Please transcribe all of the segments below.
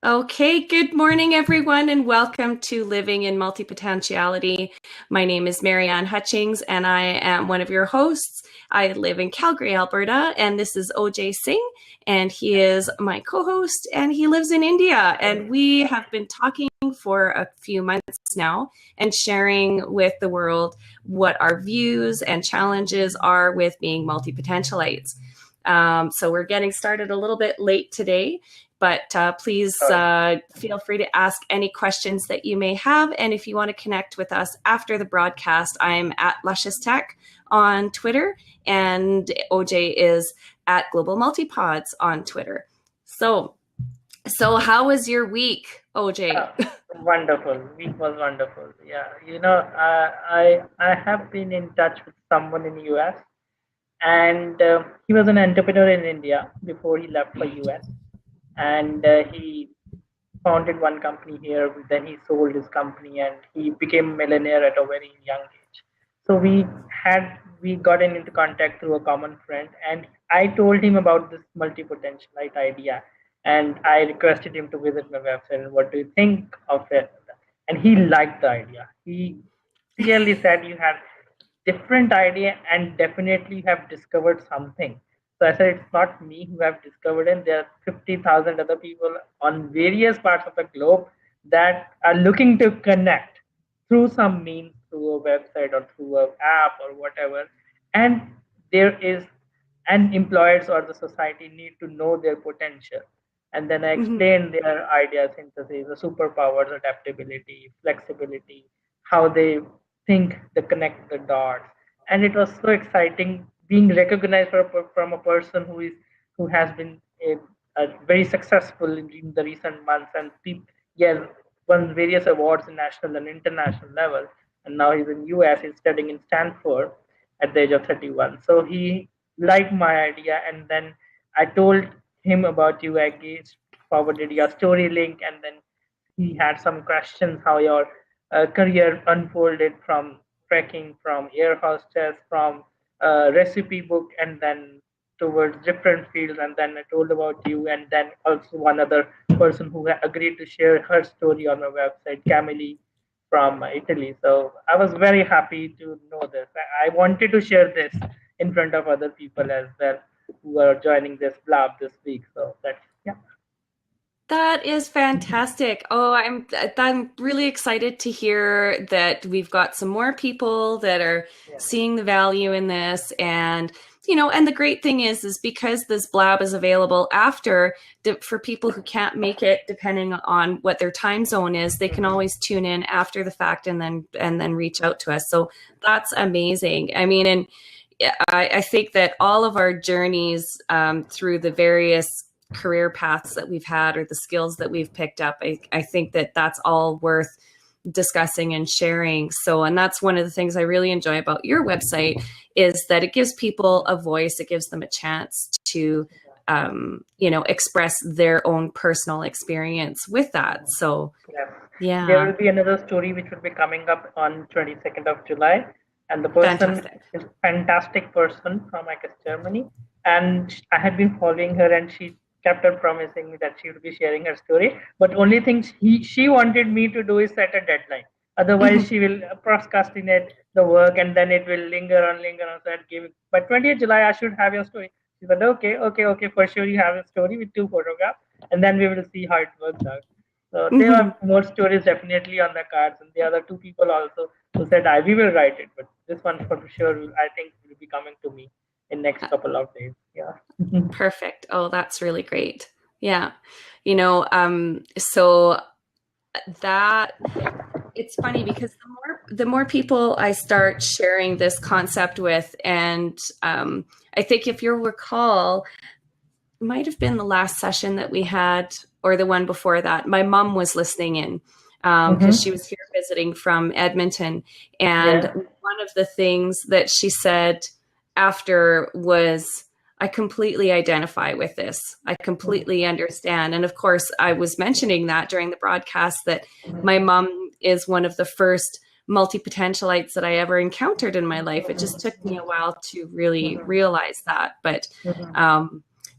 Okay, good morning, everyone, and welcome to Living in Multipotentiality. My name is Marianne Hutchings, and I am one of your hosts. I live in Calgary, Alberta, and this is OJ Singh, and he is my co-host, and he lives in India. And we have been talking for a few months now and sharing with the world what our views and challenges are with being multipotentialites. So we're getting started a little bit late today, but please feel free to ask any questions that you may have. And if you want to connect with us after the broadcast, I'm at Luscious Tech on Twitter, and OJ is at Global Multipods on Twitter. So how was your week, OJ? Wonderful. Week was wonderful. Yeah, I have been in touch with someone in the US, and he was an entrepreneur in India before he left for US, and he founded one company here. Then he sold his company, and he became a millionaire at a very young age. So we got into contact through a common friend, and I told him about this multi-potentialite idea, and I requested him to visit my website and what do you think of it? And he liked the idea. He clearly said you had different idea and definitely you have discovered something. So I said it's not me who have discovered it. There are 50,000 other people on various parts of the globe that are looking to connect through some means, through a website or through an app or whatever. And there is, and employers or the society need to know their potential. And then I explained their idea synthesis, the superpowers, adaptability, flexibility, how they think, they connect the dots. And it was so exciting being recognized from a person who has been a very successful in the recent months, and yeah, won various awards in national and international level. And now he's in US. He's studying in Stanford at the age of 31. So he liked my idea, and then I told him about you. I forwarded your story link, and then he had some questions how your career unfolded from trekking, from air hostess, from recipe book, and then towards different fields. And then I told about you, and then also one other person who agreed to share her story on my website, Camille from Italy. So I was very happy to know this. I wanted to share this in front of other people as well who are joining this blab this week. So that's yeah. That is fantastic. Oh, I'm really excited to hear that we've got some more people that are Yeah. seeing the value in this. And and the great thing is because this blab is available after, for people who can't make it, depending on what their time zone is, they can always tune in after the fact and then reach out to us. So that's amazing. I mean, and I think that all of our journeys through the various career paths that we've had or the skills that we've picked up, I think that that's all worth discussing and sharing. So, and that's one of the things I really enjoy about your website is that it gives people a voice. It gives them a chance to, express their own personal experience with that. So, Yeah. There will yeah, be another story which will be coming up on 22nd of July. And the person fantastic. is a fantastic person from, I guess, Germany. And I had been following her, and she kept on promising me that she would be sharing her story. But only thing she wanted me to do is set a deadline. Otherwise, she will procrastinate the work, and then it will linger on, linger on. So I'd give it. By 20th July, I should have your story. She said, okay, for sure you have a story with 2 photographs, and then we will see how it works out. So there are more stories definitely on the cards, and the other 2 people also who said, we will write it, but this one for sure, I think will be coming to me in next couple of days. Yeah. Perfect. Oh, that's really great. Yeah. So that it's funny because the more people I start sharing this concept with, and I think if you'll recall, might have been the last session that we had or the one before that, my mom was listening in because she was here visiting from Edmonton. And Yeah. one of the things that she said after was, I completely identify with this. I completely understand. And of course, I was mentioning that during the broadcast that my mom is one of the first multi-potentialites that I ever encountered in my life. It just took me a while to really realize that. But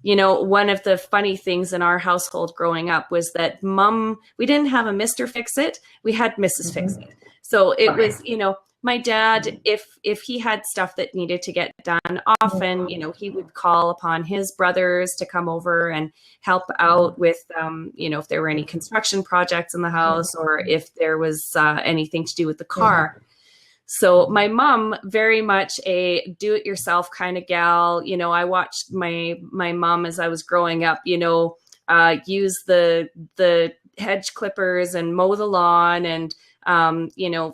one of the funny things in our household growing up was that we didn't have a Mr. Fix-It, we had Mrs. Fix-It. So it was, my dad, if he had stuff that needed to get done, often, he would call upon his brothers to come over and help out with, if there were any construction projects in the house, or if there was anything to do with the car. So my mom, very much a do-it-yourself kind of gal. I watched my mom as I was growing up, use the hedge clippers and mow the lawn and,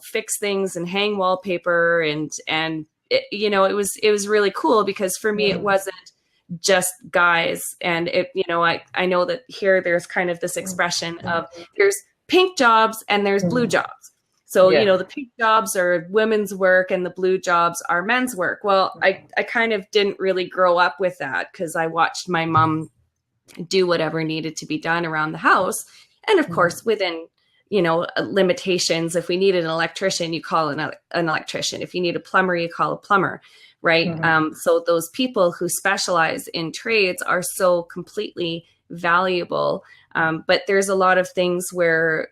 fix things and hang wallpaper. And it was really cool because for me, it wasn't just guys. And I know that here there's kind of this expression of there's pink jobs and there's blue jobs. So, the pink jobs are women's work and the blue jobs are men's work. Well, I kind of didn't really grow up with that because I watched my mom do whatever needed to be done around the house. And of course, within, limitations, if we needed an electrician, you call an electrician. If you need a plumber, you call a plumber, right? So those people who specialize in trades are so completely valuable. But there's a lot of things where,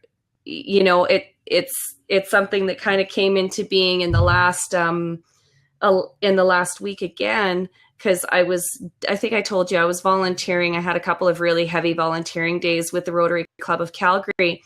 it's something that kind of came into being in the last week again, because I think I told you I was volunteering. I had a couple of really heavy volunteering days with the Rotary Club of Calgary,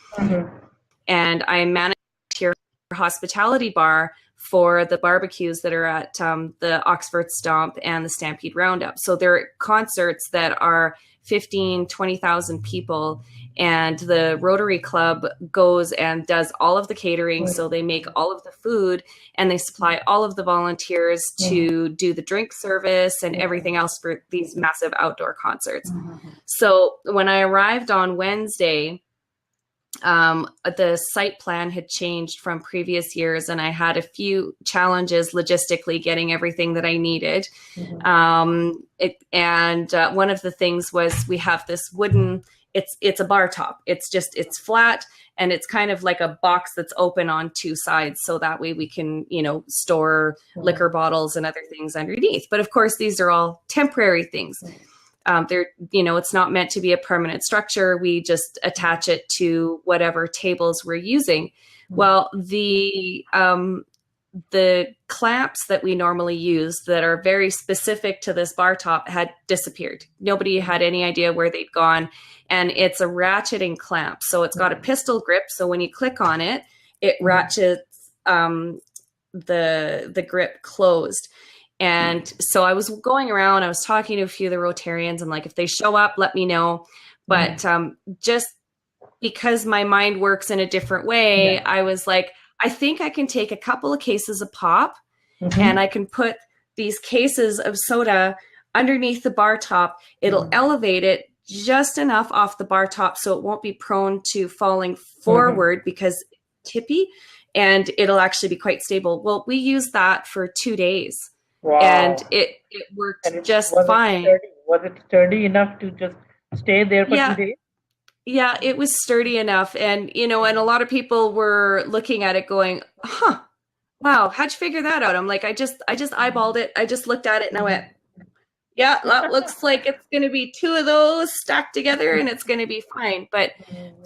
and I managed your hospitality bar for the barbecues that are at the Oxford Stomp and the Stampede Roundup. So they're concerts that are 15, 20,000 people. And the Rotary Club goes and does all of the catering. So they make all of the food and they supply all of the volunteers to do the drink service and everything else for these massive outdoor concerts. So when I arrived on Wednesday, the site plan had changed from previous years and I had a few challenges logistically getting everything that I needed. One of the things was we have this wooden, it's a bar top. It's flat and it's kind of like a box that's open on two sides. So that way we can, store liquor bottles and other things underneath. But of course, these are all temporary things. It's not meant to be a permanent structure. We just attach it to whatever tables we're using. Well, the clamps that we normally use that are very specific to this bar top had disappeared. Nobody had any idea where they'd gone. And it's a ratcheting clamp. So it's got a pistol grip. So when you click on it, it ratchets the grip closed. And so I was going around, I was talking to a few of the Rotarians and like, if they show up, let me know. But just because my mind works in a different way, I was like, I think I can take a couple of cases of pop and I can put these cases of soda underneath the bar top. It'll elevate it just enough off the bar top so it won't be prone to falling forward because it's tippy, and it'll actually be quite stable. Well, we used that for 2 days. Wow. And it worked just fine. Was it sturdy enough to just stay there for 2 days? Yeah, it was sturdy enough. And, and a lot of people were looking at it going, wow, how'd you figure that out? I'm like, I just eyeballed it. I just looked at it and I went, yeah, that looks like it's going to be 2 of those stacked together and it's going to be fine. But,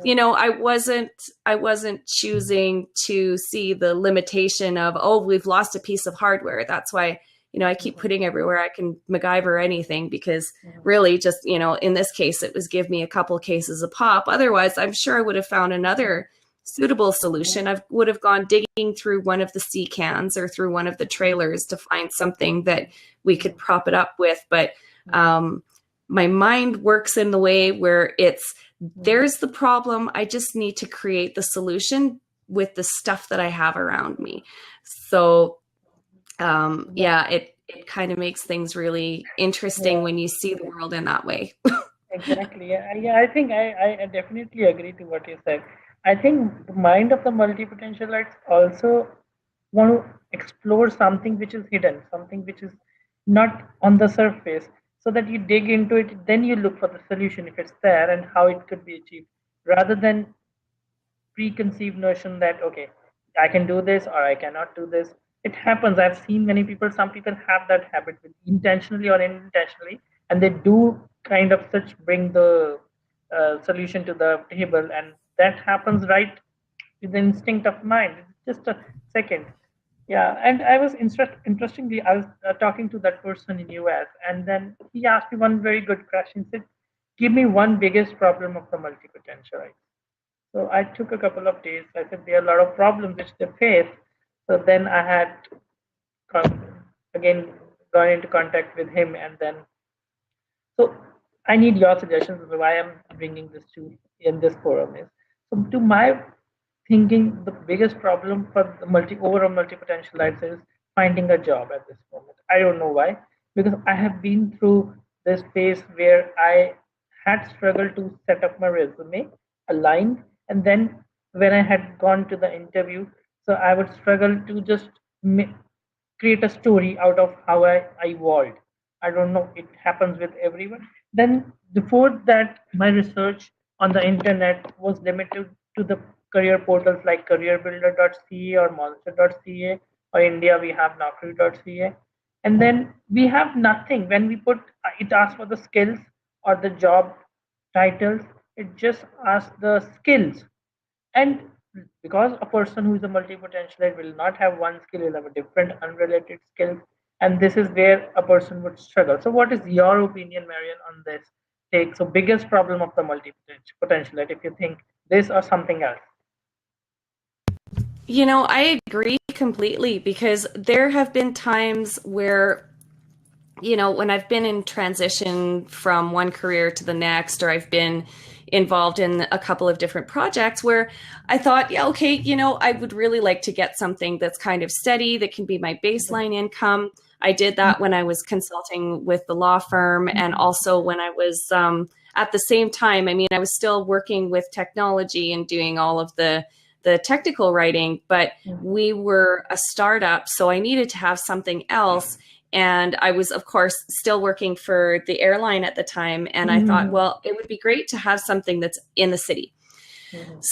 I wasn't choosing to see the limitation of, we've lost a piece of hardware. That's why, I keep putting everywhere I can MacGyver anything, because really just, in this case, it was give me a couple cases of pop. Otherwise, I'm sure I would have found another suitable solution. I would have gone digging through one of the sea cans or through one of the trailers to find something that we could prop it up with. But my mind works in the way where there's the problem. I just need to create the solution with the stuff that I have around me. So it kind of makes things really interesting when you see the world in that way. Exactly. Yeah, I think I definitely agree to what you said. I think the mind of the multipotentialites also want to explore something which is hidden, something which is not on the surface, so that you dig into it, then you look for the solution if it's there and how it could be achieved, rather than preconceived notion that, okay, I can do this or I cannot do this. It happens. I've seen many people, some people have that habit intentionally or unintentionally, and they do kind of such bring the solution to the table, and that happens right with the instinct of mind. It's just a second. Yeah, and I was interestingly, I was talking to that person in US, and then he asked me one very good question. He said, "Give me one biggest problem of the multipotentialite." So I took a couple of days. I said there are a lot of problems which they face. So then I had again gone into contact with him, and then so I need your suggestions of why I'm bringing this to in this forum is, so to my thinking, the biggest problem for the overall multi-potentialites is finding a job at this moment. I don't know why, because I have been through this phase where I had struggled to set up my resume aligned, and then when I had gone to the interview, so I would struggle to just create a story out of how I evolved. I don't know, it happens with everyone. Then before that, my research on the internet was limited to the career portals like careerbuilder.ca or monster.ca, or India we have naukri.ca. And then we have nothing. When we put it asks for the skills or the job titles, it just asks the skills. And because a person who is a multi-potentialite will not have one skill, will have a different unrelated skill. And this is where a person would struggle. So what is your opinion, Marian, on this take? So biggest problem of the multi-potentialite, if you think this or something else? I agree completely, because there have been times where, when I've been in transition from one career to the next, or I've been involved in a couple of different projects where I thought, yeah, okay, I would really like to get something that's kind of steady, that can be my baseline income. I did that when I was consulting with the law firm, and also when I was at the same time, I was still working with technology and doing all of the technical writing, but we were a startup, so I needed to have something else. And I was, of course, still working for the airline at the time. And I thought, well, it would be great to have something that's in the city.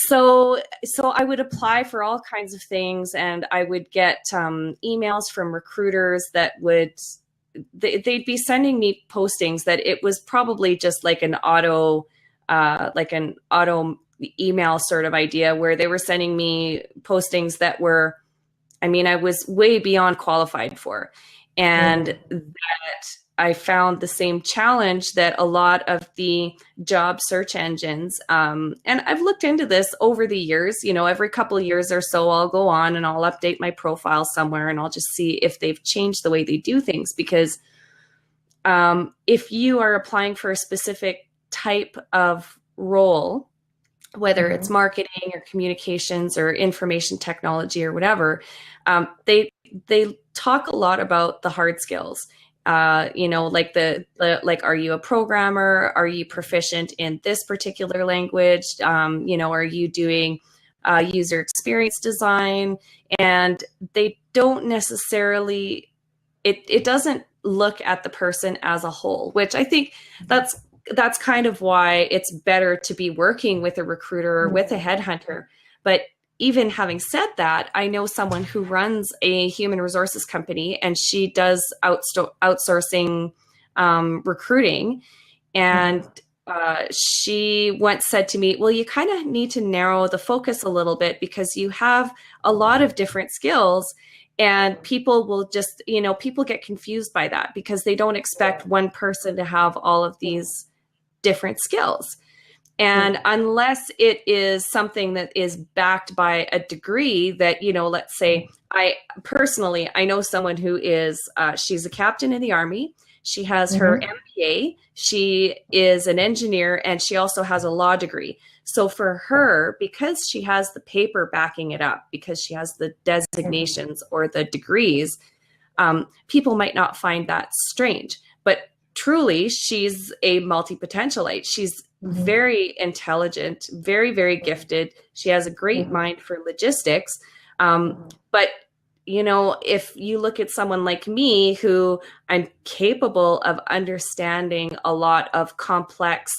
So I would apply for all kinds of things, and I would get emails from recruiters that they'd be sending me postings that it was probably just like an auto email sort of idea, where they were sending me postings that were, I was way beyond qualified for. And that I found the same challenge that a lot of the job search engines, and I've looked into this over the years, every couple of years or so, I'll go on and I'll update my profile somewhere, and I'll just see if they've changed the way they do things. Because if you are applying for a specific type of role, whether it's marketing or communications or information technology or whatever, they talk a lot about the hard skills. Like like, are you a programmer? Are you proficient in this particular language? Are you doing user experience design? And they don't necessarily, it doesn't look at the person as a whole, which I think that's kind of why it's better to be working with a recruiter or with a headhunter. But even having said that, I know someone who runs a human resources company, and she does outsourcing recruiting. And she once said to me, well, you kind of need to narrow the focus a little bit, because you have a lot of different skills, and people will just, people get confused by that, because they don't expect one person to have all of these different skills. And unless it is something that is backed by a degree that, let's say, I know someone who is, she's a captain in the Army. She has her MBA. She is an engineer, and she also has a law degree. So for her, because she has the paper backing it up, because she has the designations or the degrees, people might not find that strange. But truly, she's a multi-potentialite. She's very intelligent, very, very gifted. She has a great mind for logistics. But, if you look at someone like me, who I'm capable of understanding a lot of complex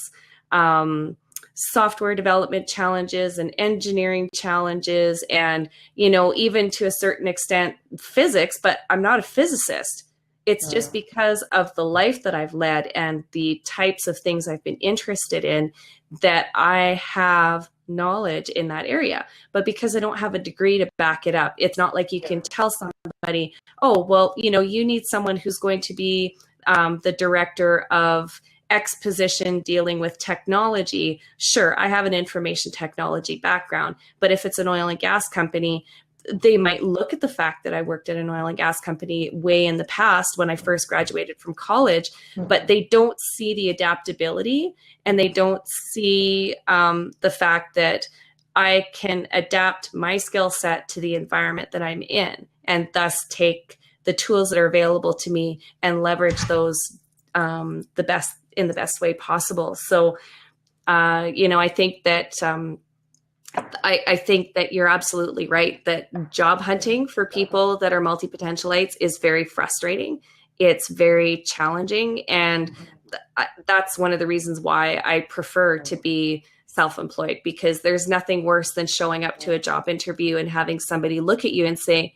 software development challenges and engineering challenges, and, even to a certain extent, physics, but I'm not a physicist. It's just because of the life that I've led and the types of things I've been interested in that I have knowledge in that area. But because I don't have a degree to back it up, it's not like you can tell somebody, oh, well, you need someone who's going to be the director of X position dealing with technology. Sure, I have an information technology background, but if it's an oil and gas company, they might look at the fact that I worked at an oil and gas company way in the past when I first graduated from college, but they don't see the adaptability, and they don't see the fact that I can adapt my skill set to the environment that I'm in, and thus take the tools that are available to me and leverage those in the best way possible. So, I think that I think that you're absolutely right that job hunting for people that are multipotentialites is very frustrating. It's very challenging. And that's one of the reasons why I prefer to be self-employed, because there's nothing worse than showing up to a job interview and having somebody look at you and say,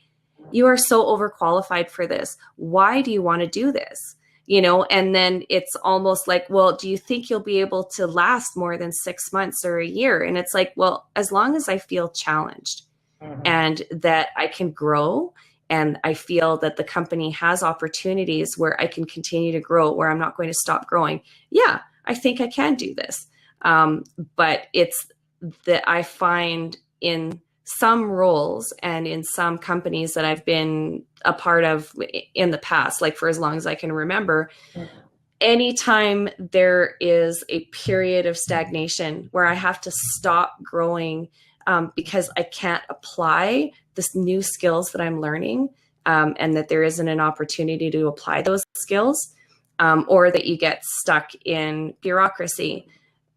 you are so overqualified for this. Why do you want to do this? And then it's almost like, well, do you think you'll be able to last more than 6 months or a year? And it's like, well, as long as I feel challenged and that I can grow, and I feel that the company has opportunities where I can continue to grow, where I'm not going to stop growing. Yeah, I think I can do this. But it's that I find in some roles and in some companies that I've been a part of in the past, like for as long as I can remember, anytime there is a period of stagnation where I have to stop growing because I can't apply this new skills that I'm learning, and that there isn't an opportunity to apply those skills, or that you get stuck in bureaucracy,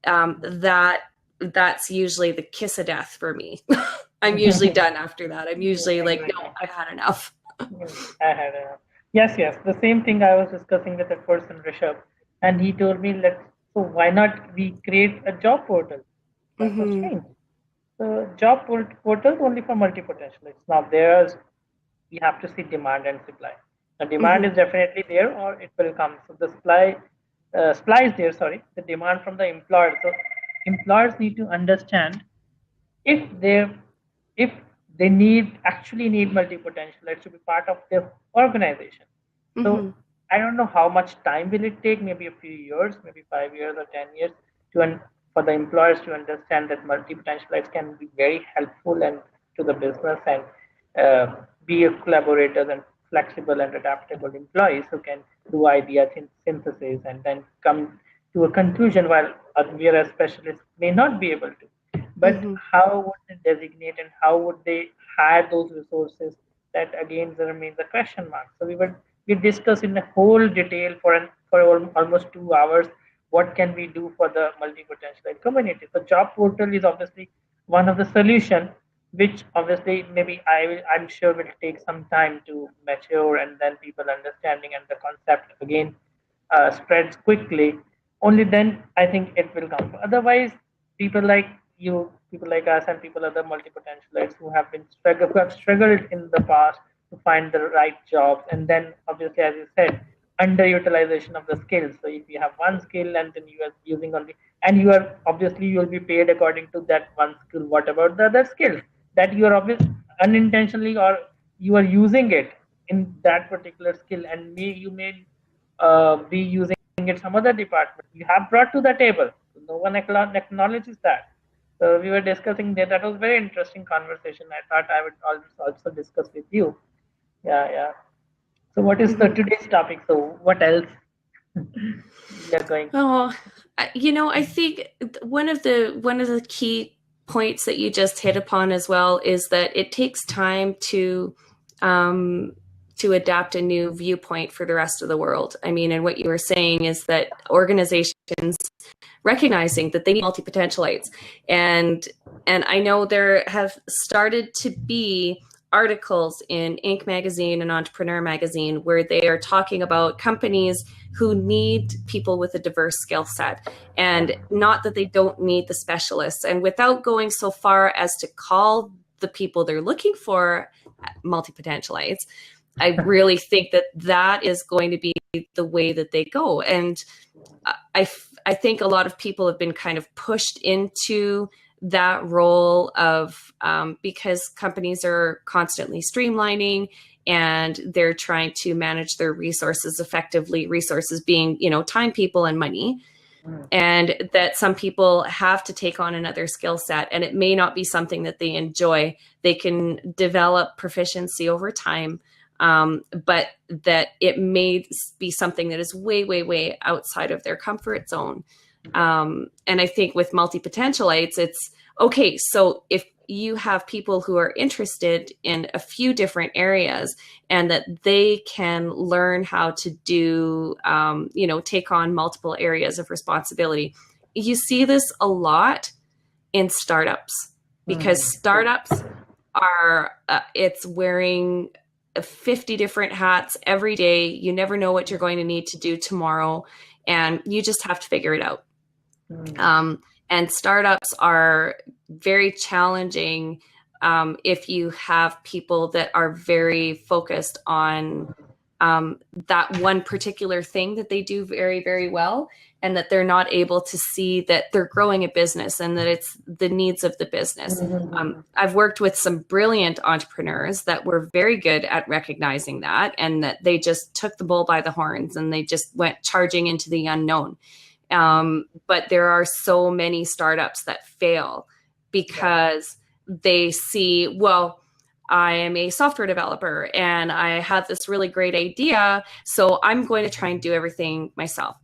that's usually the kiss of death for me. I'm usually done after that. I'm usually like, no, I've had enough. I had enough. Yes. The same thing I was discussing with a person, Rishabh, and he told me, so why not we create a job portal? That was strange. So job portal only for multipotentialists. Now we have to see demand and supply. The demand is definitely there, or it will come. So the supply is there. Sorry, the demand from the employer. So employers need to understand if they actually need multipotentialites to be part of their organization. So I don't know how much time will it take, maybe a few years, maybe 5 years or 10 years, for the employers to understand that multipotentialites can be very helpful and to the business, and be a collaborators and flexible and adaptable employees who can do idea synthesis and then come to a conclusion, while whereas specialists may not be able to. But how would they designate and how would they hire those resources? That again remains a question mark. So we discussed in a whole detail for almost 2 hours what can we do for the multipotentialite community. So job portal is obviously one of the solution, which obviously maybe I'm sure will take some time to mature, and then people understanding and the concept again spreads quickly. Only then I think it will come. Otherwise, people like you, people like us, and people other multipotentialites who have struggled in the past to find the right jobs, and then obviously, as you said, underutilization of the skills. So if you have one skill and then you are using only, and you will be paid according to that one skill. What about the other skills that you are unintentionally, or you are using it in that particular skill, and you may be using it some other department you have brought to the table. No one acknowledges that. So we were discussing that. That was very interesting conversation. I thought I would also discuss with you. Yeah. So what is the today's topic? So what else we are going? Oh, I think one of the key points that you just hit upon as well is that it takes time to adapt a new viewpoint for the rest of the world. I mean, and what you were saying is that organizations recognizing that they need multipotentialites, and I know there have started to be articles in Inc. magazine and Entrepreneur magazine where they are talking about companies who need people with a diverse skill set, and not that they don't need the specialists. And without going so far as to call the people they're looking for multipotentialites, I really think that that is going to be the way that they go. And I think a lot of people have been kind of pushed into that role of because companies are constantly streamlining and they're trying to manage their resources effectively, resources being, time, people, and money. And that some people have to take on another skill set, and it may not be something that they enjoy. They can develop proficiency over time, but that it may be something that is way, way, way outside of their comfort zone. And I think with multipotentialites, it's okay. So if you have people who are interested in a few different areas and that they can learn how to do, take on multiple areas of responsibility. You see this a lot in startups because startups are, it's wearing 50 different hats every day. You never know what you're going to need to do tomorrow, and you just have to figure it out. And startups are very challenging if you have people that are very focused on that one particular thing that they do very, very well, and that they're not able to see that they're growing a business and that it's the needs of the business. I've worked with some brilliant entrepreneurs that were very good at recognizing that, and that they just took the bull by the horns and they just went charging into the unknown. But there are so many startups that fail because they see, well, I am a software developer and I have this really great idea, so I'm going to try and do everything myself.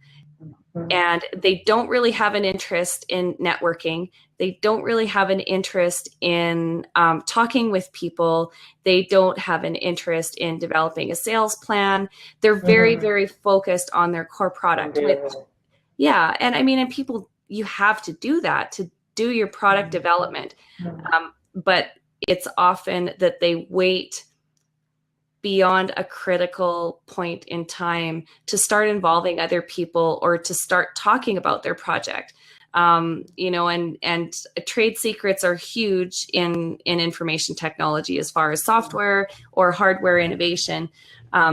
And they don't really have an interest in networking. They don't really have an interest in talking with people. They don't have an interest in developing a sales plan. They're very, very focused on their core product. Yeah. And I mean, and people, you have to do that to do your product development. But it's often that they wait beyond a critical point in time to start involving other people or to start talking about their project. And trade secrets are huge in information technology as far as software or hardware innovation.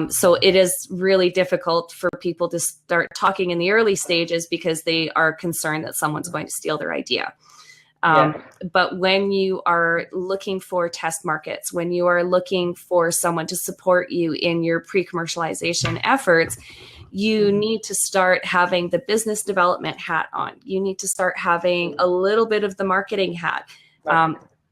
So it is really difficult for people to start talking in the early stages because they are concerned that someone's going to steal their idea. But when you are looking for test markets, when you are looking for someone to support you in your pre-commercialization efforts, you need to start having the business development hat on. You need to start having a little bit of the marketing hat.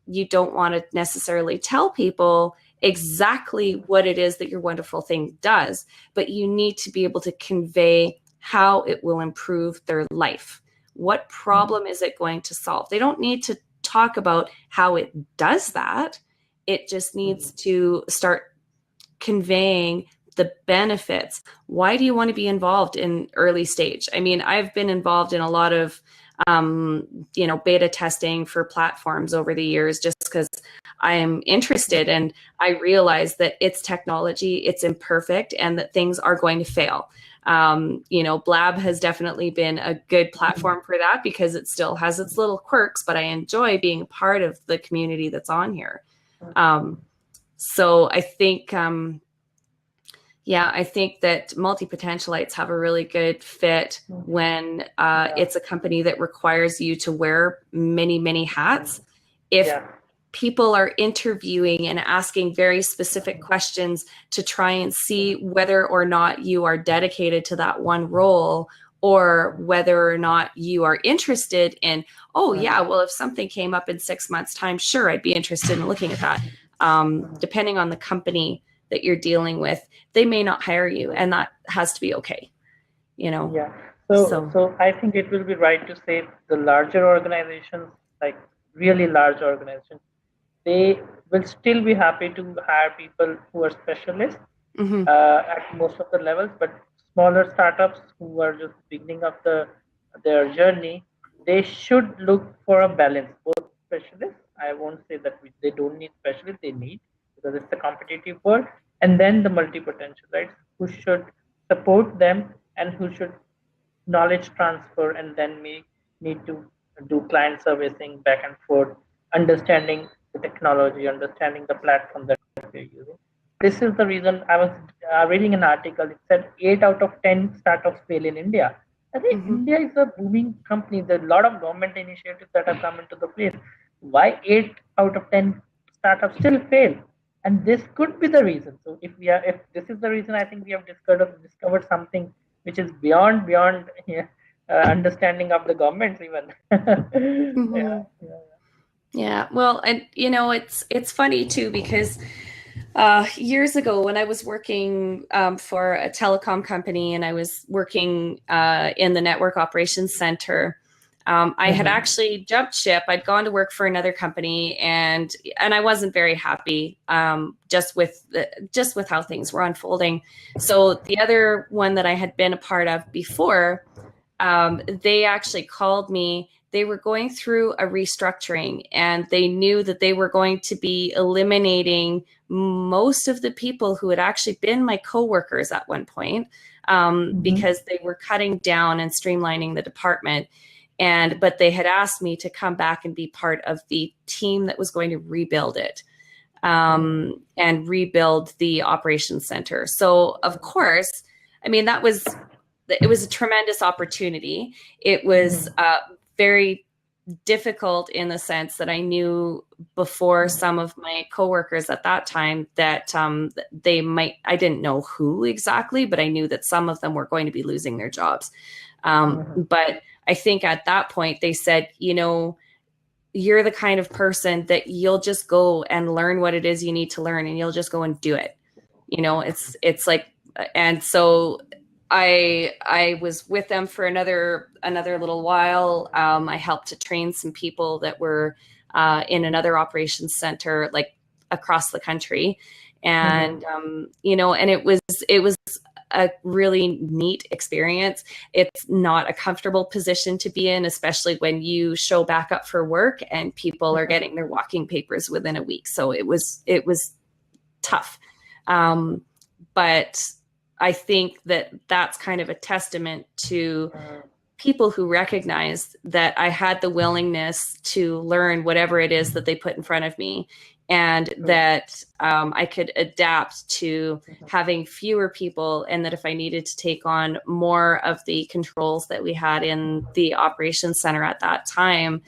You don't want to necessarily tell people exactly what it is that your wonderful thing does, but you need to be able to convey how it will improve their life. What problem is it going to solve? They don't need to talk about how it does that. It just needs to start conveying the benefits. Why do you want to be involved in early stage? I mean, I've been involved in a lot of, beta testing for platforms over the years just because I'm interested, and I realize that it's technology, it's imperfect, and that things are going to fail. Blab has definitely been a good platform for that because it still has its little quirks, but I enjoy being a part of the community that's on here. So I think, I think that multipotentialites have a really good fit when it's a company that requires you to wear many, many hats. If people are interviewing and asking very specific questions to try and see whether or not you are dedicated to that one role, or whether or not you are interested in, if something came up in 6 months' time, sure, I'd be interested in looking at that. Depending on the company that you're dealing with, they may not hire you, and that has to be okay. So I think it will be right to say the larger organizations, like really large organizations, they will still be happy to hire people who are specialists at most of the levels, but smaller startups who are just beginning of their journey, they should look for a balance, both specialists. I won't say that they don't need specialists, they need, because it's a competitive world, and then the multi-potentialites who should support them and who should knowledge transfer, and then may need to do client servicing back and forth, understanding the technology, understanding the platform that they're using. this is the reason. I was reading an article. It said 8 out of 10 startups fail in India. I think Mm-hmm. India is a booming company. There's a lot of government initiatives that have come into the place. Why 8 out of 10 startups still fail? And this could be the reason. So if this is the reason, I think we have discovered something which is beyond yeah, understanding of the governments even. Mm-hmm. Yeah, yeah. Yeah, well, and it's funny too because years ago when I was working for a telecom company and I was working in the network operations center, I had actually jumped ship. I'd gone to work for another company, and I wasn't very happy just with how things were unfolding. So the other one that I had been a part of before, they actually called me. They were going through a restructuring and they knew that they were going to be eliminating most of the people who had actually been my coworkers at one point, because they were cutting down and streamlining the department. But they had asked me to come back and be part of the team that was going to rebuild it, and rebuild the operations center. So of course, I mean, it was a tremendous opportunity. It was very difficult in the sense that I knew before some of my coworkers at that time that I didn't know who exactly, but I knew that some of them were going to be losing their jobs. But I think at that point they said, you're the kind of person that you'll just go and learn what it is you need to learn and you'll just go and do it. It's like, and so I was with them for another little while. I helped to train some people that were in another operations center, like across the country, and and it was a really neat experience. It's not a comfortable position to be in, especially when you show back up for work and people are getting their walking papers within a week. So it was tough, but I think that that's kind of a testament to people who recognized that I had the willingness to learn whatever it is that they put in front of me, and that I could adapt to having fewer people, and that if I needed to take on more of the controls that we had in the operations center at that time,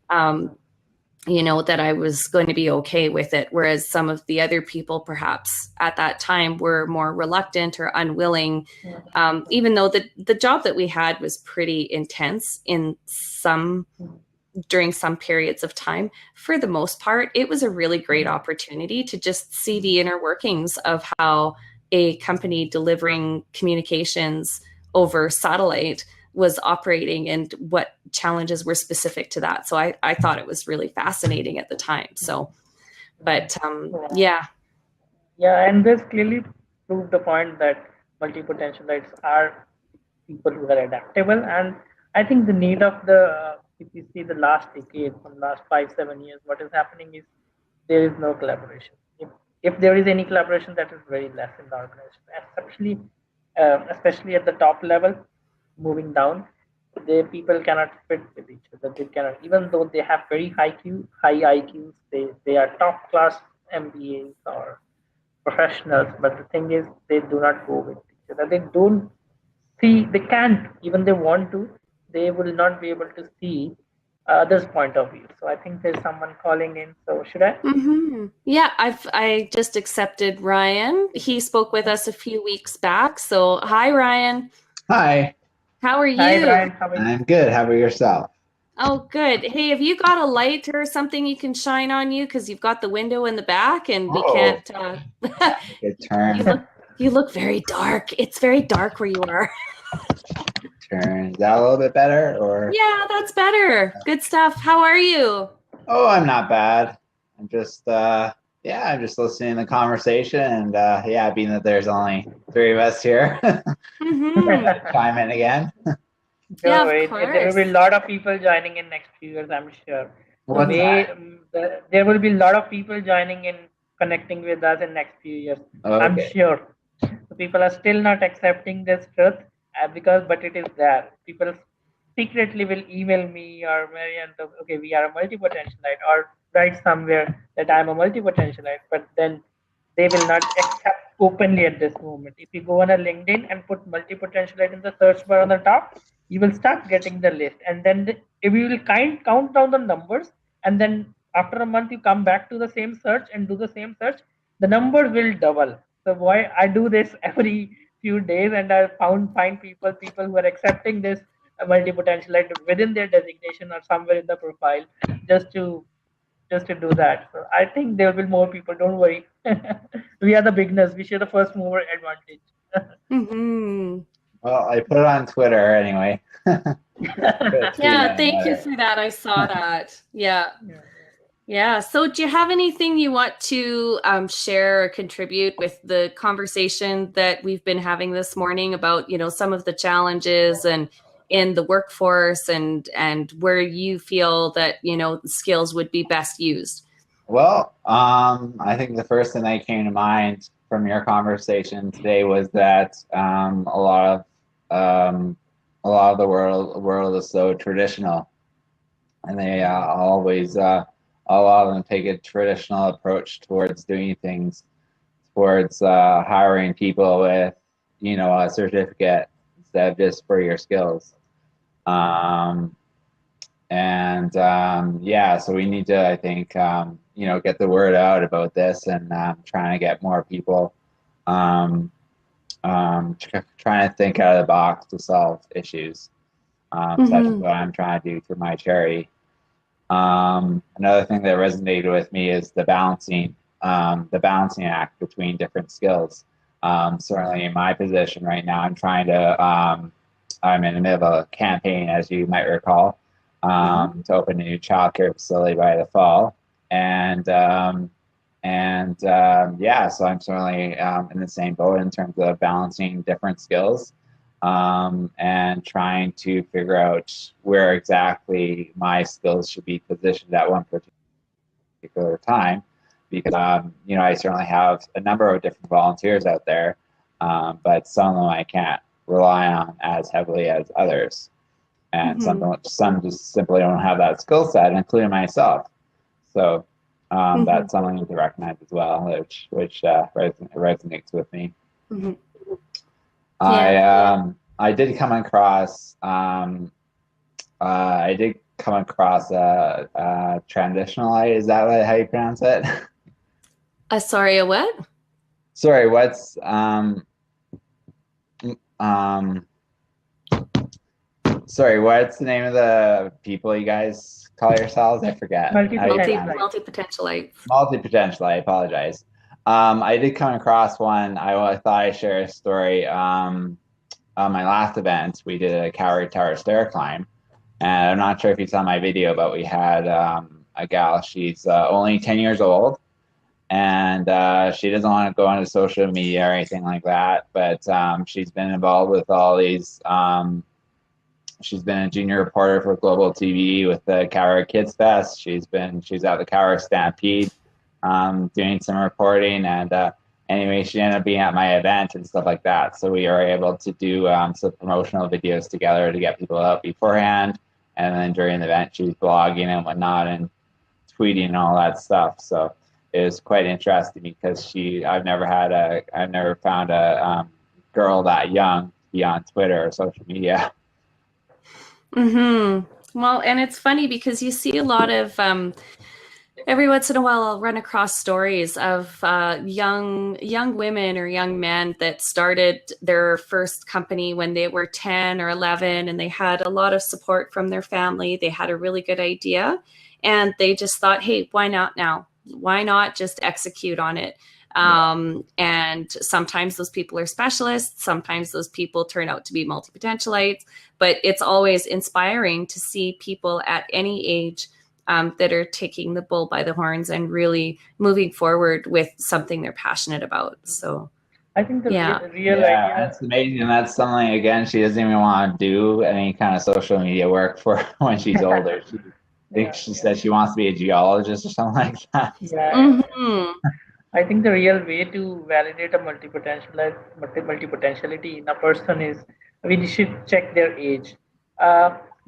that I was going to be okay with it. Whereas some of the other people perhaps at that time were more reluctant or unwilling, even though the job that we had was pretty intense during some periods of time. For the most part, it was a really great opportunity to just see the inner workings of how a company delivering communications over satellite was operating and what challenges were specific to that. So I thought it was really fascinating at the time. So, but yeah. Yeah, and this clearly proved the point that multi-potentialites are people who are adaptable. And I think the need of if you see the last decade, from last 5-7 years, what is happening is there is no collaboration. If there is any collaboration, that is very less in the organization, especially at the top level. Moving down, the people cannot fit with each other. They cannot, even though they have very high IQs, they are top class MBAs or professionals, but the thing is they do not go with each other. They don't see, they can't, even they want to, they will not be able to see others' point of view. So I think there's someone calling in. So should I? Yeah, I just accepted Ryan. He spoke with us a few weeks back. So hi, Ryan. Hi. How are Hi, you? Brian. How are you? I'm good. How about yourself? Oh, good. Hey, have you got a light or something you can shine on you? Because you've got the window in the back and we can't. Good turn. You look very dark. It's very dark where you are. Turn. Is that a little bit better, or? Yeah, that's better. Good stuff. How are you? Oh, I'm not bad. I'm just I'm just listening to the conversation, and being that there's only 3 of us here, chime in again. Yeah, Don't worry. of course. There will be a lot of people joining in next few years, I'm sure. What's that? There will be a lot of people joining in, connecting with us in next few years. Okay. I'm sure. So people are still not accepting this truth, but it is there. People secretly will email me or Marianne, okay, we are a multi-potentialite, or write somewhere that I'm a multi-potentialite. But then they will not accept openly at this moment. If you go on a LinkedIn and put multi-potentialite in the search bar on the top, you will start getting the list. And then if you will count down the numbers, and then after a month you come back to the same search and do the same search, the numbers will double. So why I do this every few days, and I find people who are accepting this multi-potentialite within their designation or somewhere in the profile, just to do that. So I think there will be more people. Don't worry. We are the beginners. We share the first mover advantage. Mm-hmm. Well, I put it on Twitter anyway. Yeah, thank you for that. I saw that. Yeah. Yeah. So do you have anything you want to share or contribute with the conversation that we've been having this morning about, some of the challenges and in the workforce and where you feel that, skills would be best used? Well, I think the first thing that came to mind from your conversation today was that a lot of the world is so traditional, and they always a lot of them take a traditional approach towards doing things, towards hiring people with, a certificate instead of just for your skills. So we need to, I think, get the word out about this, and trying to get more people trying to think out of the box to solve issues, such as what I'm trying to do through my charity. Another thing that resonated with me is the balancing act between different skills. Certainly in my position right now, I'm in the middle of a campaign, as you might recall, to open a new childcare facility by the fall. So I'm certainly in the same boat in terms of balancing different skills, and trying to figure out where exactly my skills should be positioned at one particular time, because I certainly have a number of different volunteers out there, but some of them I can't rely on as heavily as others, and some just simply don't have that skill set, including myself. So that's something to recognize as well, which resonates with me. I did come across transitionalite. Is that how you pronounce it? Sorry, a what? Sorry, what's sorry, what's the name of the people you guys call yourselves? I forget. Multipotentialite. Multipotentialite. I apologize. I did come across one. I thought I'd share a story. On my last event, we did a Calgary Tower stair climb, and I'm not sure if you saw my video, but we had a gal. She's only 10 years old, and she doesn't want to go onto social media or anything like that, but she's been involved with all these. She's been a junior reporter for Global TV with the Calgary Kids Fest. She's at the Calgary Stampede, doing some reporting, and anyway, she ended up being at my event and stuff like that. So we were able to do some promotional videos together to get people out beforehand, and then during the event, she was blogging and whatnot and tweeting and all that stuff. So it was quite interesting because I've never found a girl that young to be on Twitter or social media. Well, and it's funny because you see a lot of every once in a while I'll run across stories of young women or young men that started their first company when they were 10 or 11, and they had a lot of support from their family. They had a really good idea, and they just thought, hey, why not now? Why not just execute on it? And sometimes those people are specialists. Sometimes those people turn out to be multipotentialites, but it's always inspiring to see people at any age that are taking the bull by the horns and really moving forward with something they're passionate about. So I think the real idea. That's amazing. And that's something, again, she doesn't even want to do any kind of social media work for when she's older. She said she wants to be a geologist or something like that. I think the real way to validate a multipotentiality in a person is we should check their age.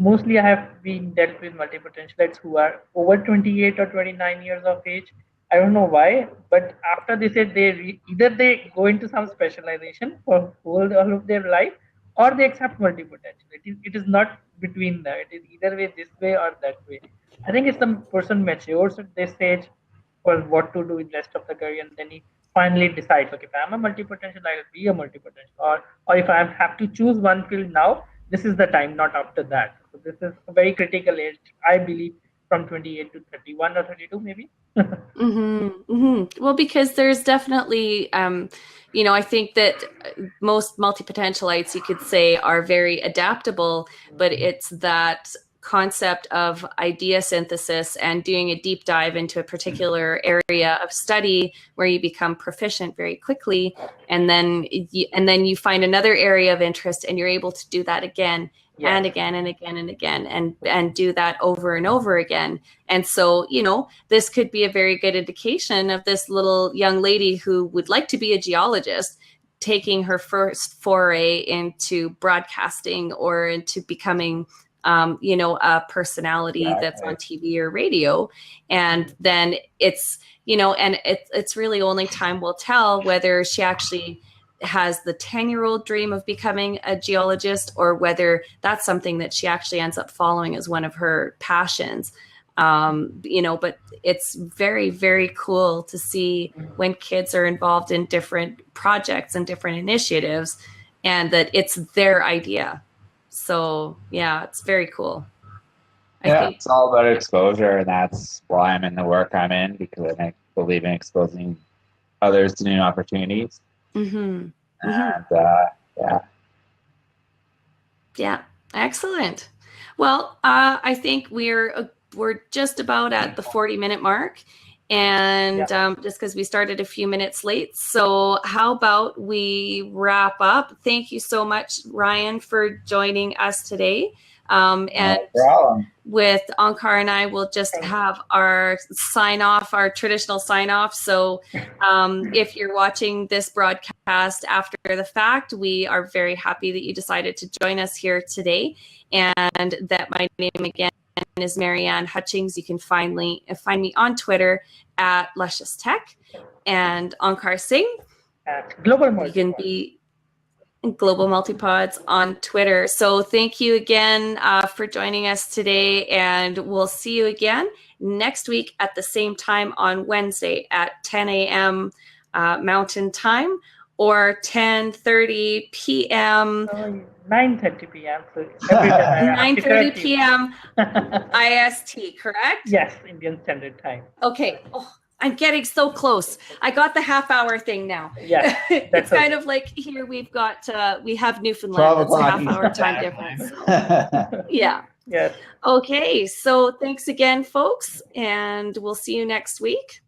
Mostly I have been dealt with multipotentialites who are over 28 or 29 years of age, I don't know why, but after they said either they go into some specialization for whole all of their life, or they accept multipotential. It is not between that. It is either way, this way or that way. I think it's the person matures at this stage for what to do with rest of the career, and then he finally decides, okay, if I'm a multipotential, I will be a multipotential, or if I have to choose one field now, this is the time, not after that. So this is a very critical age, I believe, from 28 to 31 or 32, maybe. Well, because there's definitely, I think that most multipotentialites, you could say, are very adaptable, but it's that concept of idea synthesis and doing a deep dive into a particular area of study where you become proficient very quickly, and then you find another area of interest and you're able to do that again and again and again and again, and do that over and over again. And so, this could be a very good indication of this little young lady who would like to be a geologist, taking her first foray into broadcasting or into becoming a personality that's on TV or radio. And then it's really only time will tell whether she actually has the 10-year-old dream of becoming a geologist, or whether that's something that she actually ends up following as one of her passions. But it's very, very cool to see when kids are involved in different projects and different initiatives, and that it's their idea. So yeah, it's very cool. I think it's all about exposure, and that's why I'm in the work I'm in, because I believe in exposing others to new opportunities. And yeah, excellent. Well, I think we're just about at the 40-minute mark, and just because we started a few minutes late. So how about we wrap up? Thank you so much, Ryan, for joining us today. And with Onkar and I, we'll just have our traditional sign off. So if you're watching this broadcast after the fact, we are very happy that you decided to join us here today, and that my name again is Marianne Hutchings. You can find me on Twitter at Luscious Tech, and Onkar Singh at Global Multipods. You can be Global Multipods on Twitter. So thank you again for joining us today, and we'll see you again next week at the same time on Wednesday at 10 a.m. Mountain Time, or 10:30 p.m. 9:30 p.m. So 9:30 p.m. IST, correct? Yes, Indian Standard Time. Okay. Oh, I'm getting so close. I got the half-hour thing now. Yeah, it's kind of like here we have Newfoundland. It's a half-hour time difference. So. Yeah. Yes. Okay. So thanks again, folks, and we'll see you next week.